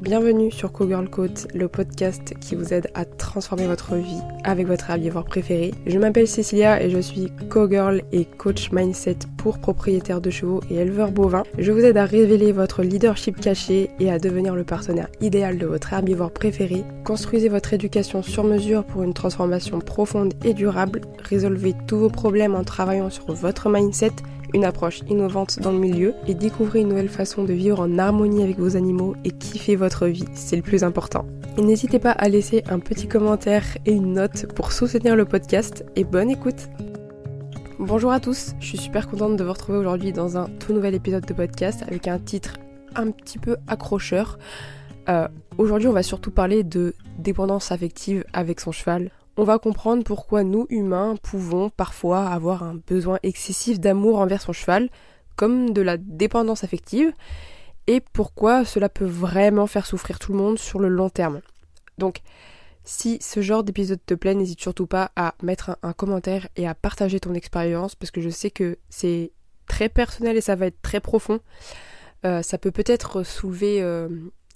Bienvenue sur Cogirl Coach, le podcast qui vous aide à transformer votre vie avec votre herbivore préféré. Je m'appelle Cécilia et je suis Cogirl et coach mindset pour propriétaires de chevaux et éleveurs bovins. Je vous aide à révéler votre leadership caché et à devenir le partenaire idéal de votre herbivore préféré. Construisez votre éducation sur mesure pour une transformation profonde et durable. Résolvez tous vos problèmes en travaillant sur votre mindset, une approche innovante dans le milieu et découvrez une nouvelle façon de vivre en harmonie avec vos animaux et kiffer votre vie, c'est le plus important. Et n'hésitez pas à laisser un petit commentaire et une note pour soutenir le podcast et bonne écoute. Bonjour à tous, je suis super contente de vous retrouver aujourd'hui dans un tout nouvel épisode de podcast avec un titre un petit peu accrocheur. Aujourd'hui on va surtout parler de dépendance affective avec son cheval. On va comprendre pourquoi nous, humains, pouvons parfois avoir un besoin excessif d'amour envers son cheval, comme de la dépendance affective, et pourquoi cela peut vraiment faire souffrir tout le monde sur le long terme. Donc, si ce genre d'épisode te plaît, n'hésite surtout pas à mettre un commentaire et à partager ton expérience, parce que je sais que c'est très personnel et ça va être très profond. Ça peut peut-être soulever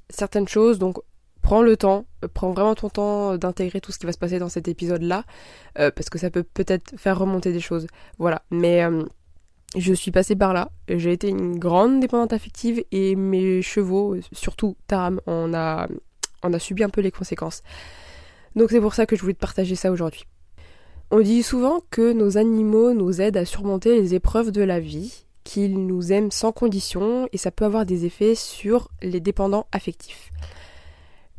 certaines choses, donc prends vraiment ton temps d'intégrer tout ce qui va se passer dans cet épisode-là, parce que ça peut peut-être faire remonter des choses. Voilà, mais je suis passée par là, j'ai été une grande dépendante affective et mes chevaux, surtout Taram, on a subi un peu les conséquences. Donc c'est pour ça que je voulais te partager ça aujourd'hui. On dit souvent que nos animaux nous aident à surmonter les épreuves de la vie, qu'ils nous aiment sans condition, et ça peut avoir des effets sur les dépendants affectifs.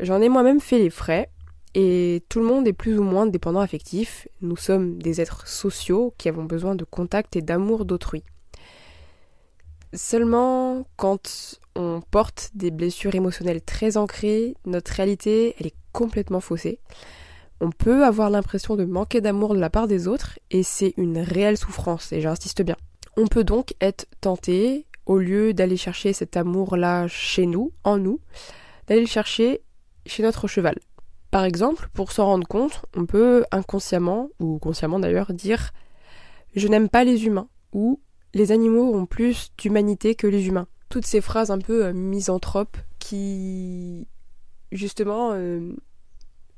J'en ai moi-même fait les frais, et tout le monde est plus ou moins dépendant affectif. Nous sommes des êtres sociaux qui avons besoin de contact et d'amour d'autrui. Seulement, quand on porte des blessures émotionnelles très ancrées, notre réalité, elle est complètement faussée. On peut avoir l'impression de manquer d'amour de la part des autres, et c'est une réelle souffrance, et j'insiste bien. On peut donc être tenté, au lieu d'aller chercher cet amour-là chez nous, en nous, d'aller le chercher chez notre cheval. Par exemple, pour s'en rendre compte, on peut inconsciemment, ou consciemment d'ailleurs, dire « je n'aime pas les humains » ou « les animaux ont plus d'humanité que les humains ». Toutes ces phrases un peu misanthropes qui, justement,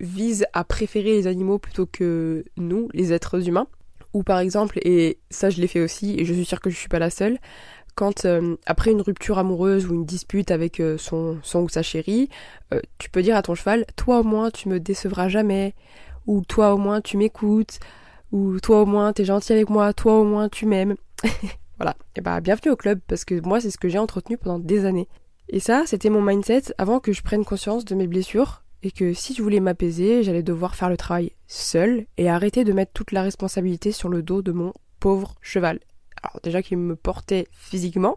visent à préférer les animaux plutôt que nous, les êtres humains. Ou par exemple, et ça je l'ai fait aussi, et je suis sûre que je suis pas la seule, quand après une rupture amoureuse ou une dispute avec son ou sa chérie, tu peux dire à ton cheval « toi au moins tu me décevras jamais » ou « toi au moins tu m'écoutes » ou « toi au moins t'es gentil avec moi, toi au moins tu m'aimes ». Voilà, et bienvenue au club, parce que moi c'est ce que j'ai entretenu pendant des années. Et ça, c'était mon mindset avant que je prenne conscience de mes blessures, et que si je voulais m'apaiser, j'allais devoir faire le travail seule et arrêter de mettre toute la responsabilité sur le dos de mon pauvre cheval. Alors déjà qu'il me portait physiquement,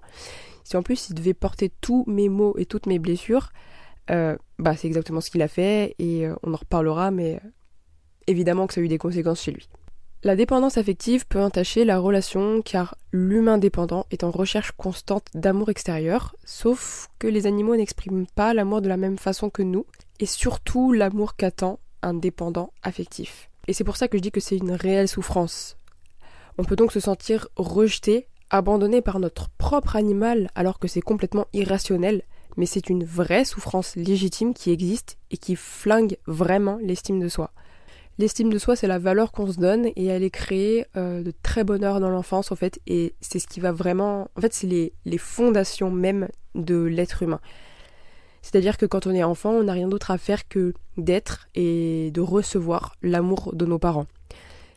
si en plus il devait porter tous mes maux et toutes mes blessures, c'est exactement ce qu'il a fait, et on en reparlera, mais évidemment que ça a eu des conséquences chez lui. La dépendance affective peut entacher la relation car l'humain dépendant est en recherche constante d'amour extérieur, sauf que les animaux n'expriment pas l'amour de la même façon que nous, et surtout l'amour qu'attend un dépendant affectif. Et c'est pour ça que je dis que c'est une réelle souffrance. On peut donc se sentir rejeté, abandonné par notre propre animal alors que c'est complètement irrationnel, mais c'est une vraie souffrance légitime qui existe et qui flingue vraiment l'estime de soi. L'estime de soi, c'est la valeur qu'on se donne et elle est créée de très bonne heure dans l'enfance en fait, et c'est ce qui va vraiment... En fait, c'est les fondations même de l'être humain. C'est-à-dire que quand on est enfant, on n'a rien d'autre à faire que d'être et de recevoir l'amour de nos parents.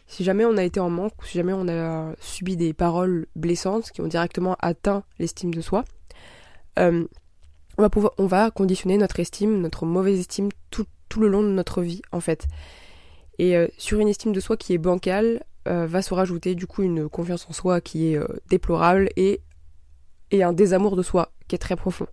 Si jamais on a été en manque, ou si jamais on a subi des paroles blessantes qui ont directement atteint l'estime de soi, on va conditionner notre estime, notre mauvaise estime tout le long de notre vie en fait. Et sur une estime de soi qui est bancale, va se rajouter du coup une confiance en soi qui est déplorable et un désamour de soi qui est très profond.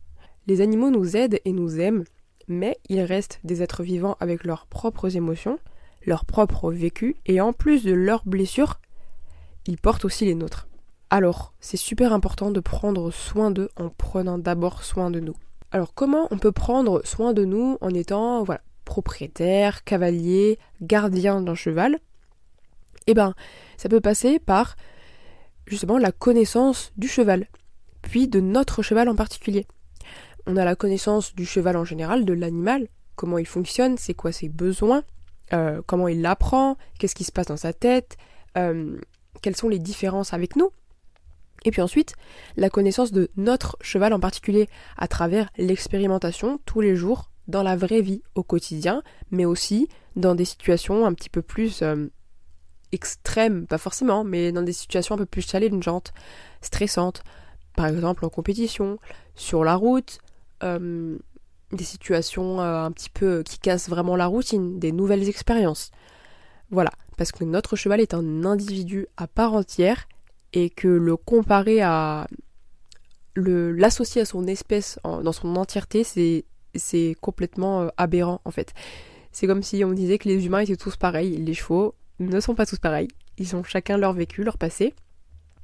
Les animaux nous aident et nous aiment, mais ils restent des êtres vivants avec leurs propres émotions, leur propre vécu, et en plus de leurs blessures, ils portent aussi les nôtres. Alors, c'est super important de prendre soin d'eux en prenant d'abord soin de nous. Alors, comment on peut prendre soin de nous en étant, propriétaire, cavalier, gardien d'un cheval? Ça peut passer par, justement, la connaissance du cheval, puis de notre cheval en particulier. On a la connaissance du cheval en général, de l'animal, comment il fonctionne, c'est quoi ses besoins, comment il apprend, qu'est-ce qui se passe dans sa tête, quelles sont les différences avec nous. Et puis ensuite, la connaissance de notre cheval en particulier à travers l'expérimentation tous les jours, dans la vraie vie, au quotidien, mais aussi dans des situations un petit peu plus extrêmes, pas forcément, mais dans des situations un peu plus challengeantes, stressantes, par exemple en compétition, sur la route, des situations un petit peu qui cassent vraiment la routine, des nouvelles expériences. Voilà, parce que notre cheval est un individu à part entière et que le comparer à l'associer à son espèce dans son entièreté, c'est complètement aberrant en fait. C'est comme si on disait que les humains étaient tous pareils. Les chevaux ne sont pas tous pareils. Ils ont chacun leur vécu, leur passé,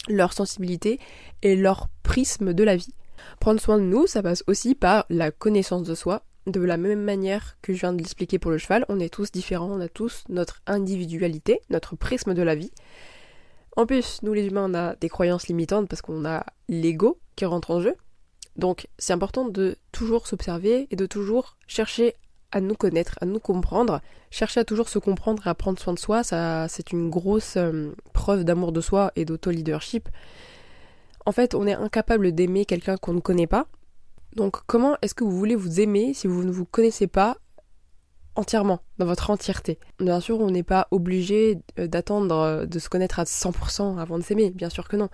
leur sensibilité et leur prisme de la vie. Prendre soin de nous, ça passe aussi par la connaissance de soi. De la même manière que je viens de l'expliquer pour le cheval, on est tous différents, on a tous notre individualité, notre prisme de la vie. En plus, nous les humains, on a des croyances limitantes parce qu'on a l'ego qui rentre en jeu. Donc c'est important de toujours s'observer et de toujours chercher à nous connaître, à nous comprendre, chercher à toujours se comprendre et à prendre soin de soi, ça c'est une grosse preuve d'amour de soi et d'auto-leadership. En fait, on est incapable d'aimer quelqu'un qu'on ne connaît pas. Donc comment est-ce que vous voulez vous aimer si vous ne vous connaissez pas entièrement, dans votre entièreté? Bien sûr, on n'est pas obligé d'attendre de se connaître à 100% avant de s'aimer, bien sûr que non.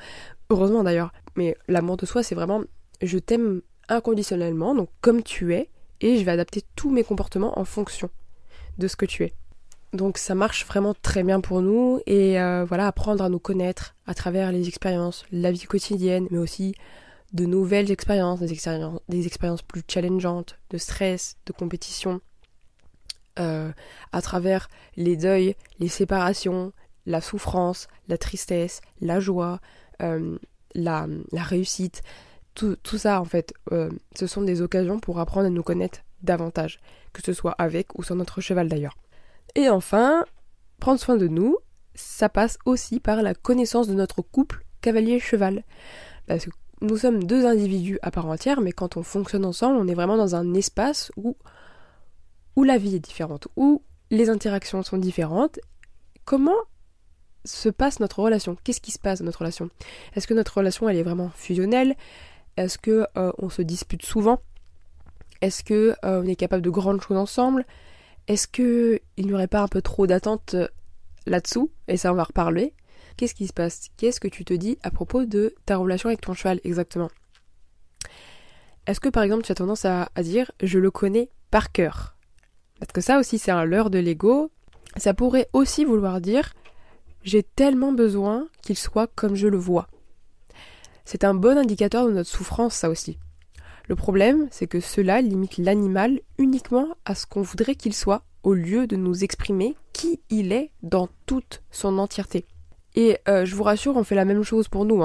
Heureusement d'ailleurs. Mais l'amour de soi, c'est vraiment je t'aime inconditionnellement, donc comme tu es, et je vais adapter tous mes comportements en fonction de ce que tu es. Donc ça marche vraiment très bien pour nous, et voilà, apprendre à nous connaître à travers les expériences, la vie quotidienne, mais aussi de nouvelles expériences, des expériences plus challengeantes, de stress, de compétition, à travers les deuils, les séparations, la souffrance, la tristesse, la joie, la réussite. Tout ça, en fait, ce sont des occasions pour apprendre à nous connaître davantage, que ce soit avec ou sans notre cheval d'ailleurs. Et enfin, prendre soin de nous, ça passe aussi par la connaissance de notre couple cavalier-cheval. Parce que nous sommes deux individus à part entière, mais quand on fonctionne ensemble, on est vraiment dans un espace où la vie est différente, où les interactions sont différentes. Comment se passe notre relation? Qu'est-ce qui se passe dans notre relation? Est-ce que notre relation, elle est vraiment fusionnelle? Est-ce que on se dispute souvent? Est-ce que on est capable de grandes choses ensemble? Est-ce que il n'y aurait pas un peu trop d'attente là-dessous? Et ça, on va reparler. Qu'est-ce qui se passe? Qu'est-ce que tu te dis à propos de ta relation avec ton cheval exactement? Est-ce que par exemple tu as tendance à dire je le connais par cœur? Parce que ça aussi c'est un leurre de l'ego. Ça pourrait aussi vouloir dire j'ai tellement besoin qu'il soit comme je le vois. C'est un bon indicateur de notre souffrance, ça aussi. Le problème, c'est que cela limite l'animal uniquement à ce qu'on voudrait qu'il soit, au lieu de nous exprimer qui il est dans toute son entièreté. Et je vous rassure, on fait la même chose pour nous.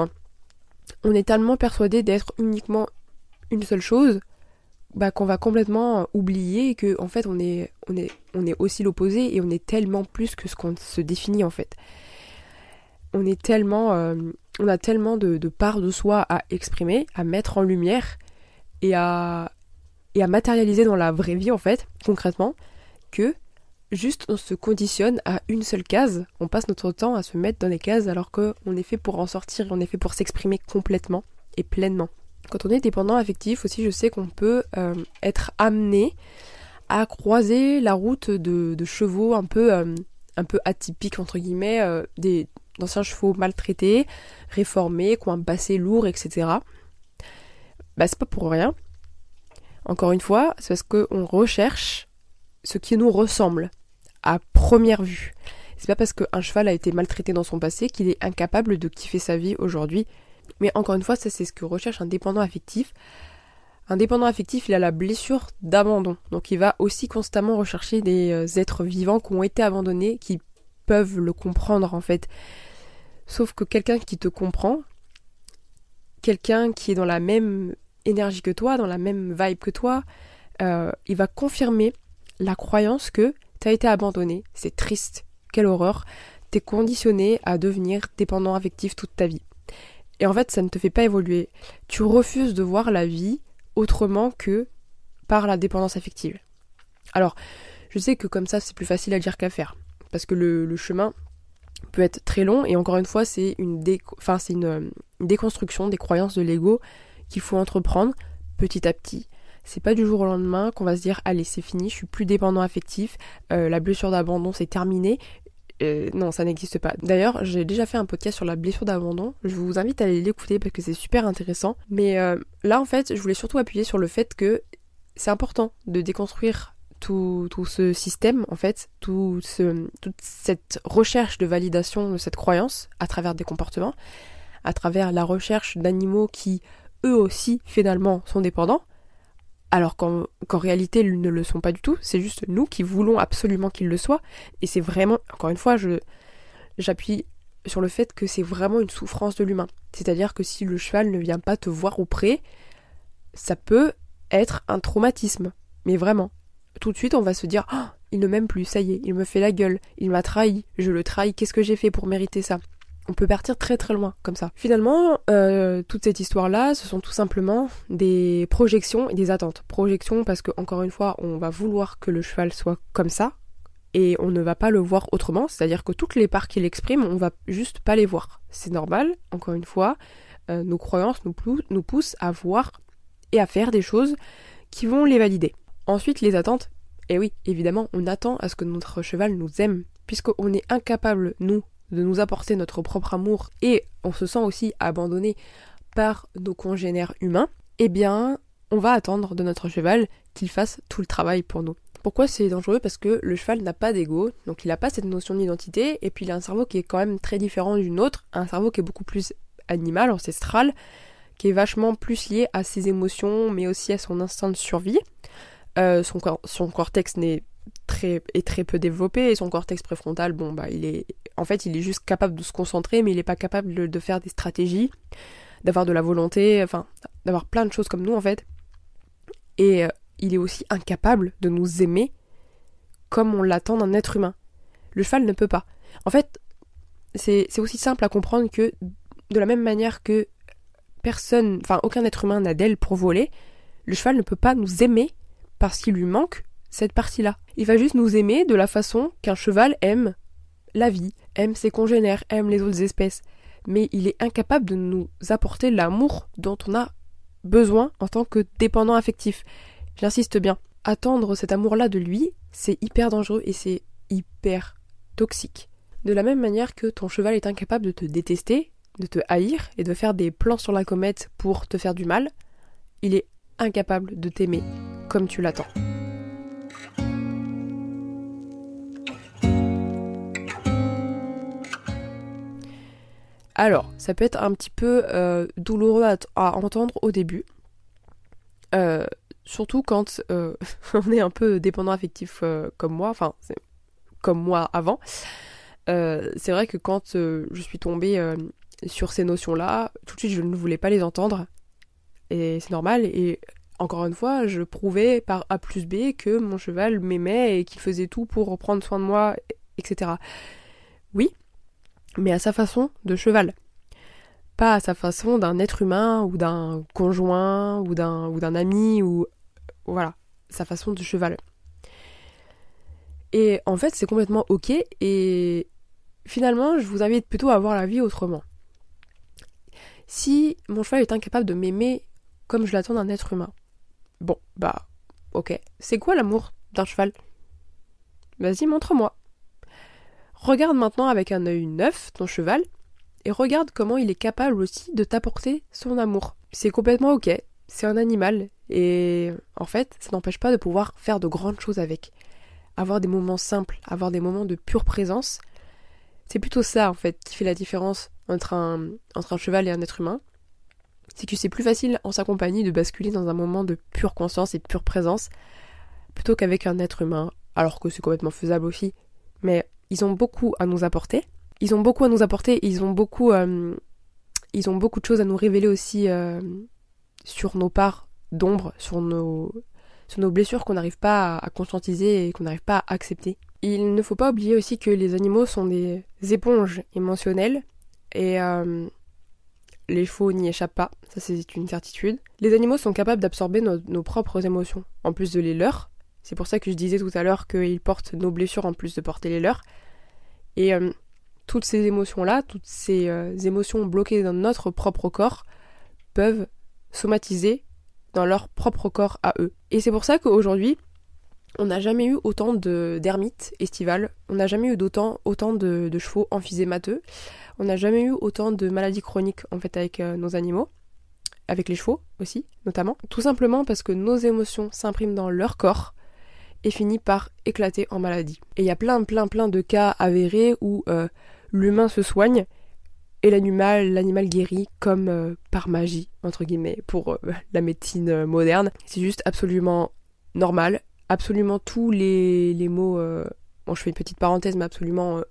On est tellement persuadé d'être uniquement une seule chose, qu'on va complètement oublier que en fait on est aussi l'opposé et on est tellement plus que ce qu'on se définit en fait. On a tellement de parts de soi à exprimer, à mettre en lumière et à matérialiser dans la vraie vie en fait, concrètement, que juste on se conditionne à une seule case, on passe notre temps à se mettre dans les cases alors qu'on est fait pour en sortir, on est fait pour s'exprimer complètement et pleinement. Quand on est dépendant affectif aussi, je sais qu'on peut être amené à croiser la route de chevaux un peu atypiques entre guillemets, d'anciens chevaux maltraités, réformés, qui ont un passé lourd, etc. C'est pas pour rien. Encore une fois, c'est parce qu'on recherche ce qui nous ressemble à première vue. C'est pas parce qu'un cheval a été maltraité dans son passé qu'il est incapable de kiffer sa vie aujourd'hui. Mais encore une fois, ça c'est ce que recherche un dépendant affectif. Un dépendant affectif, il a la blessure d'abandon. Donc il va aussi constamment rechercher des êtres vivants qui ont été abandonnés, qui peuvent le comprendre en fait. Sauf que quelqu'un qui te comprend, quelqu'un qui est dans la même énergie que toi, dans la même vibe que toi, il va confirmer la croyance que t'as été abandonné. C'est triste, quelle horreur. T'es conditionné à devenir dépendant affectif toute ta vie. Et en fait, ça ne te fait pas évoluer. Tu refuses de voir la vie autrement que par la dépendance affective. Alors, je sais que comme ça, c'est plus facile à dire qu'à faire, parce que le chemin peut être très long, et encore une fois, c'est une déconstruction des croyances de l'ego qu'il faut entreprendre petit à petit. C'est pas du jour au lendemain qu'on va se dire allez, c'est fini, je suis plus dépendant affectif, la blessure d'abandon c'est terminé. Non, ça n'existe pas. D'ailleurs, j'ai déjà fait un podcast sur la blessure d'abandon, je vous invite à aller l'écouter parce que c'est super intéressant. Mais là en fait, je voulais surtout appuyer sur le fait que c'est important de déconstruire tout ce système, en fait, toute cette recherche de validation de cette croyance à travers des comportements, à travers la recherche d'animaux qui, eux aussi, finalement, sont dépendants, alors qu'en réalité, ils ne le sont pas du tout, c'est juste nous qui voulons absolument qu'ils le soient, et c'est vraiment, encore une fois, j'appuie sur le fait que c'est vraiment une souffrance de l'humain. C'est-à-dire que si le cheval ne vient pas te voir auprès, ça peut être un traumatisme, mais vraiment. Tout de suite, on va se dire « Oh, il ne m'aime plus, ça y est, il me fait la gueule, il m'a trahi, je le trahis, qu'est-ce que j'ai fait pour mériter ça ?» On peut partir très très loin, comme ça. Finalement, toute cette histoire-là, ce sont tout simplement des projections et des attentes. Projections parce que, encore une fois, on va vouloir que le cheval soit comme ça, et on ne va pas le voir autrement, c'est-à-dire que toutes les parts qu'il exprime, on va juste pas les voir. C'est normal, encore une fois, nos croyances nous poussent à voir et à faire des choses qui vont les valider. Ensuite, les attentes, et oui, évidemment, on attend à ce que notre cheval nous aime, puisqu'on est incapable, nous, de nous apporter notre propre amour, et on se sent aussi abandonné par nos congénères humains, eh bien, on va attendre de notre cheval qu'il fasse tout le travail pour nous. Pourquoi c'est dangereux ? Parce que le cheval n'a pas d'ego, donc il n'a pas cette notion d'identité, et puis il a un cerveau qui est quand même très différent du nôtre, un cerveau qui est beaucoup plus animal, ancestral, qui est vachement plus lié à ses émotions, mais aussi à son instinct de survie. Son cortex est très peu développé, et son cortex préfrontal, il est juste capable de se concentrer, mais il n'est pas capable de faire des stratégies, d'avoir de la volonté, enfin, d'avoir plein de choses comme nous, en fait. Et il est aussi incapable de nous aimer comme on l'attend d'un être humain. Le cheval ne peut pas. En fait, c'est aussi simple à comprendre que, de la même manière que aucun être humain n'a d'aile pour voler, le cheval ne peut pas nous aimer parce qu'il lui manque cette partie-là. Il va juste nous aimer de la façon qu'un cheval aime la vie, aime ses congénères, aime les autres espèces. Mais il est incapable de nous apporter l'amour dont on a besoin en tant que dépendant affectif. J'insiste bien. Attendre cet amour-là de lui, c'est hyper dangereux et c'est hyper toxique. De la même manière que ton cheval est incapable de te détester, de te haïr et de faire des plans sur la comète pour te faire du mal, il est incapable de t'aimer comme tu l'attends. Alors, ça peut être un petit peu douloureux à entendre au début, surtout quand on est un peu dépendant affectif comme moi, comme moi avant. C'est vrai que quand je suis tombée sur ces notions-là, tout de suite je ne voulais pas les entendre, et c'est normal, et encore une fois, je prouvais par A plus B que mon cheval m'aimait et qu'il faisait tout pour prendre soin de moi, etc. Oui, mais à sa façon de cheval. Pas à sa façon d'un être humain, ou d'un conjoint, ou d'un ami, ou... Voilà, sa façon de cheval. Et en fait, c'est complètement ok, et finalement, je vous invite plutôt à voir la vie autrement. Si mon cheval est incapable de m'aimer comme je l'attends d'un être humain, ok. C'est quoi l'amour d'un cheval ? Vas-y, montre-moi. Regarde maintenant avec un œil neuf ton cheval, et regarde comment il est capable aussi de t'apporter son amour. C'est complètement ok, c'est un animal, et en fait, ça n'empêche pas de pouvoir faire de grandes choses avec. Avoir des moments simples, avoir des moments de pure présence, c'est plutôt ça en fait qui fait la différence entre un cheval et un être humain. C'est que c'est plus facile en sa compagnie de basculer dans un moment de pure conscience et de pure présence plutôt qu'avec un être humain, alors que c'est complètement faisable aussi. Mais ils ont beaucoup à nous apporter. Et ils ont beaucoup de choses à nous révéler aussi sur nos parts d'ombre, sur nos blessures qu'on n'arrive pas à conscientiser et qu'on n'arrive pas à accepter. Il ne faut pas oublier aussi que les animaux sont des éponges émotionnelles, et les chevaux n'y échappent pas, ça c'est une certitude. Les animaux sont capables d'absorber nos propres émotions, en plus de les leurs. C'est pour ça que je disais tout à l'heure qu'ils portent nos blessures en plus de porter les leurs. Et toutes ces émotions-là, toutes ces émotions bloquées dans notre propre corps, peuvent somatiser dans leur propre corps à eux. Et c'est pour ça qu'aujourd'hui, on n'a jamais eu autant d'ermites estivales, on n'a jamais eu autant de chevaux emphysémateux, on n'a jamais eu autant de maladies chroniques en fait avec nos animaux, avec les chevaux aussi notamment, tout simplement parce que nos émotions s'impriment dans leur corps et finissent par éclater en maladie. Et il y a plein de cas avérés où l'humain se soigne et l'animal guérit comme par magie, entre guillemets, pour la médecine moderne. C'est juste absolument normal. Absolument tous les maux, bon je fais une petite parenthèse, mais absolument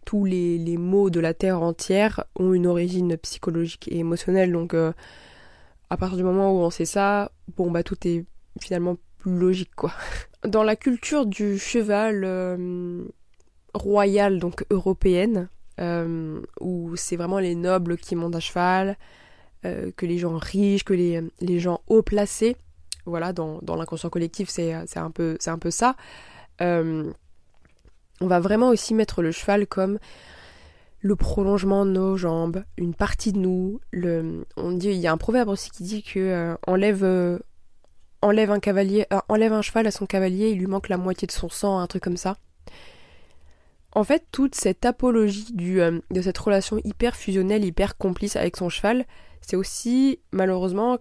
tous les maux de la Terre entière ont une origine psychologique et émotionnelle. Donc à partir du moment où on sait ça, bon bah tout est finalement plus logique quoi. Dans la culture du cheval royal, donc européenne, où c'est vraiment les nobles qui montent à cheval, que les gens riches, que les gens haut placés, voilà, dans l'inconscient collectif c'est un peu ça. On va vraiment aussi mettre le cheval comme le prolongement de nos jambes, une partie de nous. On dit, il y a un proverbe aussi qui dit que enlève un cheval à son cavalier, il lui manque la moitié de son sang, un truc comme ça. En fait, toute cette apologie de cette relation hyper fusionnelle, hyper complice avec son cheval, c'est aussi malheureusement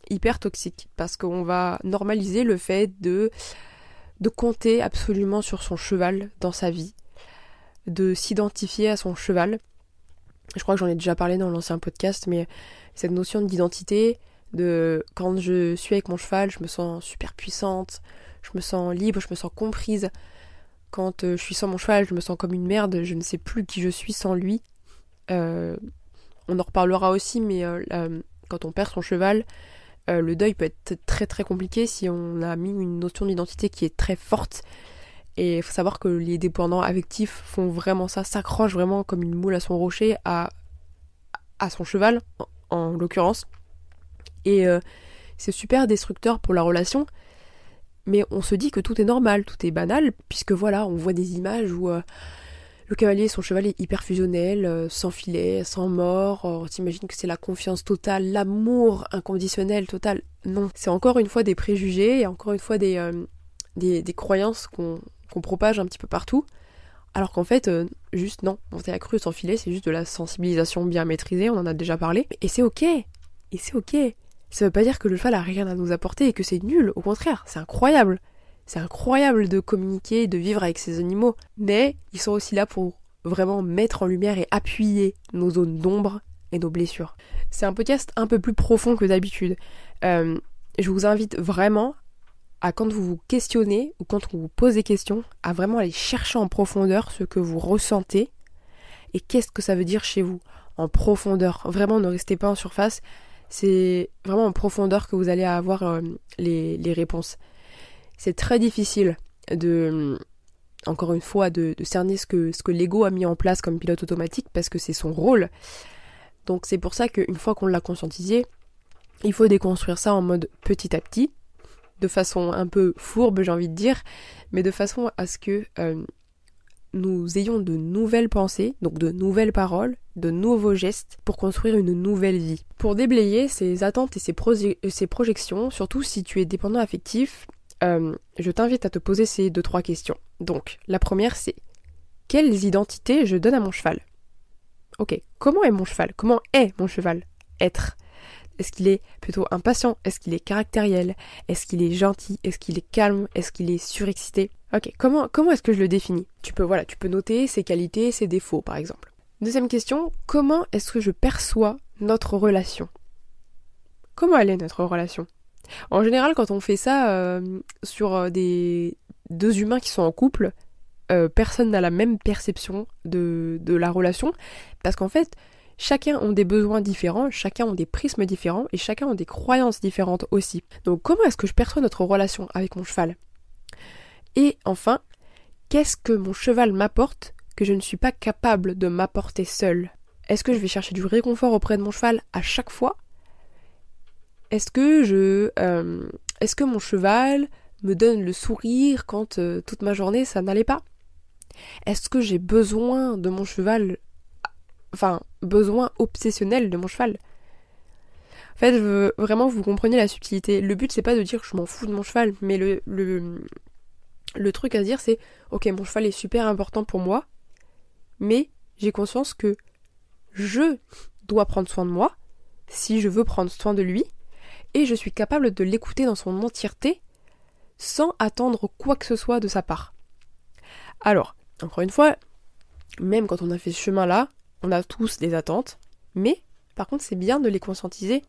hyper toxique, parce qu'on va normaliser le fait de compter absolument sur son cheval dans sa vie, de s'identifier à son cheval. Je crois que j'en ai déjà parlé dans l'ancien podcast, mais cette notion d'identité, de quand je suis avec mon cheval, je me sens super puissante, je me sens libre, je me sens comprise. Quand je suis sans mon cheval, je me sens comme une merde, je ne sais plus qui je suis sans lui. On en reparlera aussi, mais quand on perd son cheval, le deuil peut être très très compliqué si on a mis une notion d'identité qui est très forte. Et il faut savoir que les dépendants affectifs font vraiment ça, s'accrochent vraiment comme une moule à son rocher, à son cheval, en l'occurrence. Et c'est super destructeur pour la relation. Mais on se dit que tout est normal, tout est banal, puisque voilà, on voit des images où le cavalier, son cheval est hyper fusionnel, sans filet, sans mort, on s'imagine que c'est la confiance totale, l'amour inconditionnel total. Non, c'est encore une fois des préjugés, et encore une fois des croyances qu'on propage un petit peu partout, alors qu'en fait, juste non, monter à cru sans filet, c'est juste de la sensibilisation bien maîtrisée, on en a déjà parlé, et c'est ok, Ça veut pas dire que le cheval a rien à nous apporter et que c'est nul, au contraire, c'est incroyable. C'est incroyable de communiquer, de vivre avec ces animaux. Mais ils sont aussi là pour vraiment mettre en lumière et appuyer nos zones d'ombre et nos blessures. C'est un podcast un peu plus profond que d'habitude. Je vous invite vraiment à, quand vous vous questionnez ou quand vous vous posez des questions, à vraiment aller chercher en profondeur ce que vous ressentez et qu'est-ce que ça veut dire chez vous. En profondeur. Vraiment, ne restez pas en surface. C'est vraiment en profondeur que vous allez avoir les réponses. C'est très difficile encore une fois, de cerner ce que l'ego a mis en place comme pilote automatique, parce que c'est son rôle. Donc c'est pour ça qu'une fois qu'on l'a conscientisé, il faut déconstruire ça en mode petit à petit, de façon un peu fourbe, j'ai envie de dire, mais de façon à ce que nous ayons de nouvelles pensées, donc de nouvelles paroles, de nouveaux gestes pour construire une nouvelle vie. Pour déblayer ces attentes et ces projections, surtout si tu es dépendant affectif, je t'invite à te poser ces 2-3 questions. Donc, la première c'est: quelles identités je donne à mon cheval? Ok, comment est mon cheval? Comment est mon cheval? Être. Est-ce qu'il est plutôt impatient? Est-ce qu'il est caractériel? Est-ce qu'il est gentil? Est-ce qu'il est calme? Est-ce qu'il est surexcité? Ok, comment est-ce que je le définis? Tu peux noter ses qualités, ses défauts par exemple. Deuxième question, comment est-ce que je perçois notre relation? Comment elle est notre relation? En général, quand on fait ça sur deux humains qui sont en couple, personne n'a la même perception de la relation, parce qu'en fait, chacun a des besoins différents, chacun a des prismes différents, et chacun a des croyances différentes aussi. Donc comment est-ce que je perçois notre relation avec mon cheval? Et enfin, qu'est-ce que mon cheval m'apporte que je ne suis pas capable de m'apporter seule? Est-ce que je vais chercher du réconfort auprès de mon cheval à chaque fois? Est-ce que mon cheval me donne le sourire quand toute ma journée ça n'allait pas? Est-ce que j'ai besoin de mon cheval, besoin obsessionnel de mon cheval? En fait, je veux vraiment que vous compreniez la subtilité. Le but, c'est pas de dire que je m'en fous de mon cheval, mais le truc à dire, c'est ok, mon cheval est super important pour moi, mais j'ai conscience que je dois prendre soin de moi si je veux prendre soin de lui, et je suis capable de l'écouter dans son entièreté sans attendre quoi que ce soit de sa part. Alors, encore une fois, même quand on a fait ce chemin-là, on a tous des attentes, mais par contre, c'est bien de les conscientiser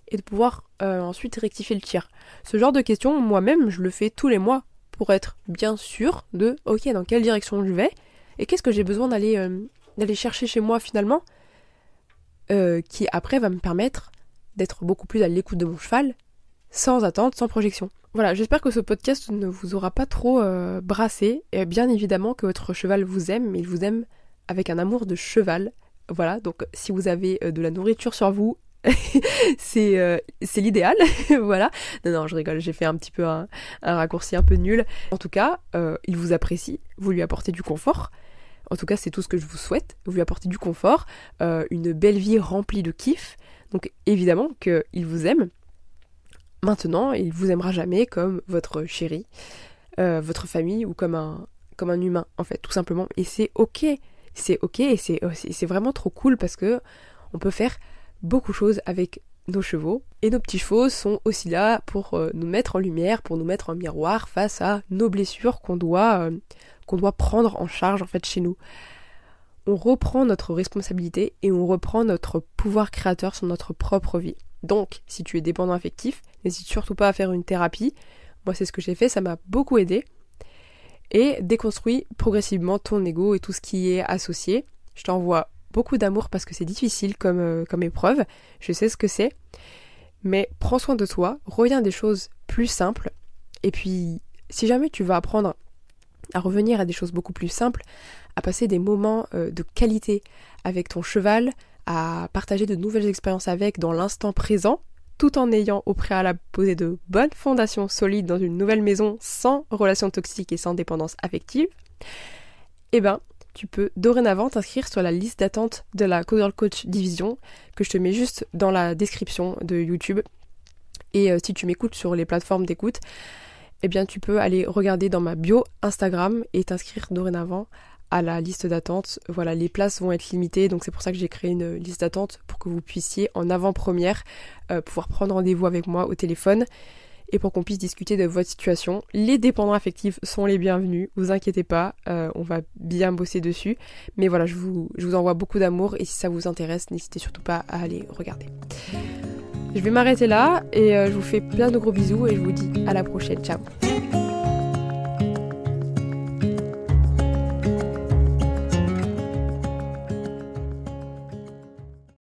et de pouvoir ensuite rectifier le tir. Ce genre de questions, moi-même, je le fais tous les mois pour être bien sûr de ok, dans quelle direction je vais et qu'est-ce que j'ai besoin d'aller chercher chez moi finalement, qui après va me permettre d'être beaucoup plus à l'écoute de mon cheval, sans attente, sans projection. Voilà, j'espère que ce podcast ne vous aura pas trop brassé, et bien évidemment que votre cheval vous aime, mais il vous aime avec un amour de cheval. Voilà, donc si vous avez de la nourriture sur vous, c'est l'idéal. Voilà. Non, je rigole, j'ai fait un petit peu un raccourci un peu nul. En tout cas, il vous apprécie, vous lui apportez du confort. En tout cas, c'est tout ce que je vous souhaite. Vous lui apportez du confort, une belle vie remplie de kiff. Donc évidemment qu'il vous aime. Maintenant, il vous aimera jamais comme votre chéri, votre famille ou comme un humain, en fait, tout simplement. Et c'est ok. C'est ok et c'est vraiment trop cool parce que on peut faire beaucoup de choses avec nos chevaux. Et nos petits chevaux sont aussi là pour nous mettre en lumière, pour nous mettre en miroir face à nos blessures qu'on doit prendre en charge en fait chez nous. On reprend notre responsabilité et on reprend notre pouvoir créateur sur notre propre vie. Donc, si tu es dépendant affectif, n'hésite surtout pas à faire une thérapie. Moi, c'est ce que j'ai fait, ça m'a beaucoup aidé. Et déconstruis progressivement ton ego et tout ce qui est associé. Je t'envoie beaucoup d'amour parce que c'est difficile comme épreuve. Je sais ce que c'est. Mais prends soin de toi, reviens à des choses plus simples. Et puis, si jamais tu vas apprendre à revenir à des choses beaucoup plus simples, à passer des moments de qualité avec ton cheval, à partager de nouvelles expériences avec dans l'instant présent, tout en ayant au préalable posé de bonnes fondations solides dans une nouvelle maison sans relations toxiques et sans dépendance affective, eh ben, tu peux dorénavant t'inscrire sur la liste d'attente de la Cowgirl Coach Division que je te mets juste dans la description de YouTube. Et si tu m'écoutes sur les plateformes d'écoute, eh bien tu peux aller regarder dans ma bio Instagram et t'inscrire dorénavant à la liste d'attente. Voilà, les places vont être limitées, donc c'est pour ça que j'ai créé une liste d'attente pour que vous puissiez en avant-première pouvoir prendre rendez-vous avec moi au téléphone et pour qu'on puisse discuter de votre situation. Les dépendants affectifs sont les bienvenus, vous inquiétez pas, on va bien bosser dessus. Mais voilà, je vous envoie beaucoup d'amour et si ça vous intéresse, n'hésitez surtout pas à aller regarder. Je vais m'arrêter là et je vous fais plein de gros bisous et je vous dis à la prochaine, ciao.